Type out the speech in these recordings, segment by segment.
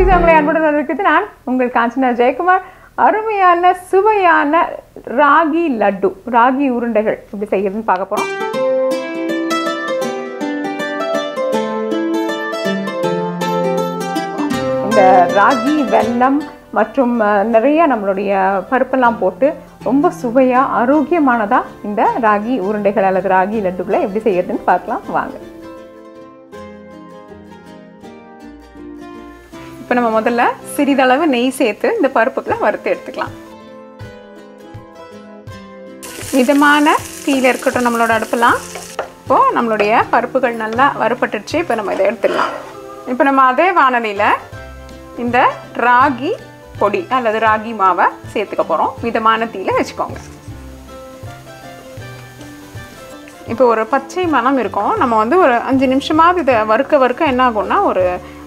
பீஸா உங்களை அன்புடன் இருக்கிறது நான் உங்கள் காஞ்சனா ஜெயக்குமார். அருமையான சுவையான ராகி லட்டு, ராகி உருண்டைகள் எப்படி செய்யறதுன்னு பார்க்க போறோம். இந்த ராகி வெல்லம் மற்றும் நிறைய நம்மளுடைய பருப்பெல்லாம் போட்டு ரொம்ப சுவையா ஆரோக்கியமானதா இந்த ராகி உருண்டைகள் அல்லது ராகி லட்டுகளை எப்படி செய்யறதுன்னு பார்க்கலாம் வாங்க. இப்போ நம்ம முதல்ல சிறிதளவு நெய் சேர்த்து இந்த பருப்புகளை வறுத்து எடுத்துக்கலாம். மிதமான தீயில இருக்கட்டும் நம்மளோட அடுப்பெல்லாம். இப்போது நம்மளுடைய பருப்புகள் நல்லா வறுபட்டுடுச்சு. இப்போ நம்ம இதை எடுத்துடலாம். இப்போ நம்ம அதே வானலியில் இந்த ராகி பொடி அல்லது ராகி மாவை சேர்த்துக்க போகிறோம். மிதமான தீயில வச்சுக்கோங்க. இப்போ ஒரு பச்சை மணம் இருக்கும். நம்ம வந்து ஒரு 5 நிமிஷமாவது இதை வறுக்க என்ன ஆகும்னா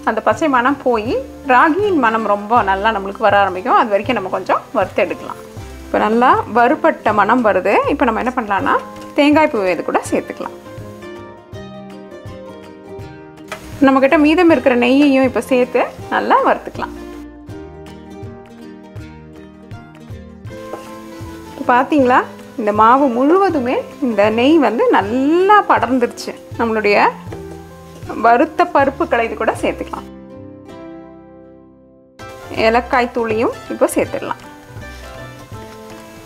அந்த பச்சை மணம் போய் ராகியின் மனம் ரொம்ப நல்லா நம்மளுக்கு வர ஆரம்பிக்கும். அது வரைக்கும் நம்ம கொஞ்சம் வறுத்து எடுக்கலாம். இப்போ நல்லா வறுபட்ட மனம் வருது. இப்போ நம்ம என்ன பண்ணலான்னா தேங்காய் பூ இது கூட சேர்த்துக்கலாம். நம்மக்கிட்ட மீதம் இருக்கிற நெய்யையும் இப்போ சேர்த்து நல்லா வறுத்துக்கலாம். இப்போ பார்த்தீங்களா, இந்த மாவு முழுவதுமே இந்த நெய் வந்து நல்லா படர்ந்துருச்சு. நம்மளுடைய வறுத்த பருப்புகளை இது கூட சேர்த்துக்கலாம். ஏலக்காய் தூளியும் இப்போ சேர்த்துடலாம்.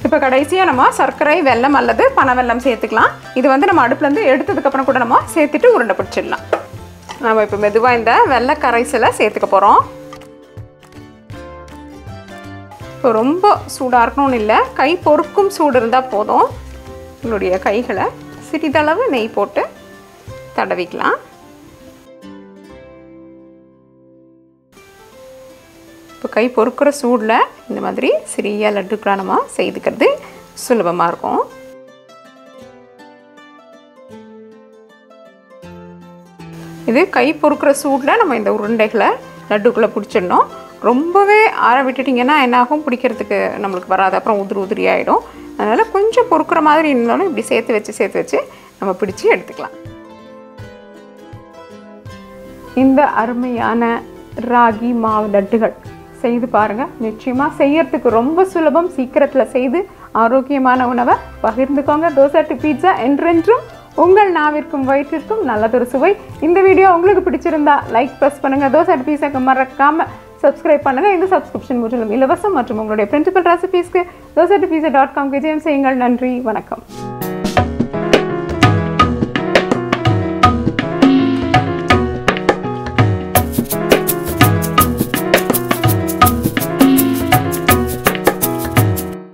இப்போ கடைசியாக நம்ம சர்க்கரை வெல்லம் அல்லது பனவெல்லம் சேர்த்துக்கலாம். இது வந்து நம்ம அடுப்புலேருந்து எடுத்ததுக்கப்புறம் கூட நம்ம சேர்த்துட்டு உருண்டை பிடிச்சிடலாம். நம்ம இப்போ மெதுவாக இந்த வெள்ளை கரைசலை சேர்த்துக்க போகிறோம். இப்போ ரொம்ப சூடாக இருக்கணும்னு இல்லை, கை பொறுக்கும் சூடு இருந்தால் போதும். உங்களுடைய கைகளை சிறிதளவு நெய் போட்டு தடவிக்கலாம். இப்போ கை பொறுக்கிற சூடில் இந்த மாதிரி சிறிய லட்டுக்கெலாம் நம்ம செய்துக்கிறது சுலபமாக இருக்கும். இது கை பொறுக்கிற சூடில் நம்ம இந்த உருண்டைகளை லட்டுக்குள்ளே பிடிச்சிடணும். ரொம்பவே ஆற விட்டுட்டிங்கன்னா என்னாகும், பிடிக்கிறதுக்கு நம்மளுக்கு வராது, அப்புறம் உதிரி ஆகிடும். அதனால் கொஞ்சம் பொறுக்கிற மாதிரி இருந்தாலும் இப்படி சேர்த்து வச்சு நம்ம பிடிச்சி எடுத்துக்கலாம். இந்த அருமையான ராகி மாவு லட்டுகள் செய்து பாருங்கள். நிச்சயமாக செய்யறதுக்கு ரொம்ப சுலபம். சீக்கிரத்தில் செய்து ஆரோக்கியமான உணவை பகிர்ந்துக்கோங்க. தோசை டு பீட்சா என்றென்றும் உங்கள் நாவிற்கும் வயிற்றிற்கும் நல்லதொரு சுவை. இந்த வீடியோ உங்களுக்கு பிடிச்சிருந்தா லைக் ப்ரெஸ் பண்ணுங்கள். தோசை டு பீட்சாக்கு மறக்காமல் சப்ஸ்கிரைப் பண்ணுங்கள். இந்த சப்ஸ்கிரிப்ஷன் முற்றிலும் இலவசம். மற்றும் உங்களுடைய பிரின்சிபல் ரெசிபீஸ்க்கு dosa2pizza.com விஜயம் செய்யுங்கள். நன்றி, வணக்கம்.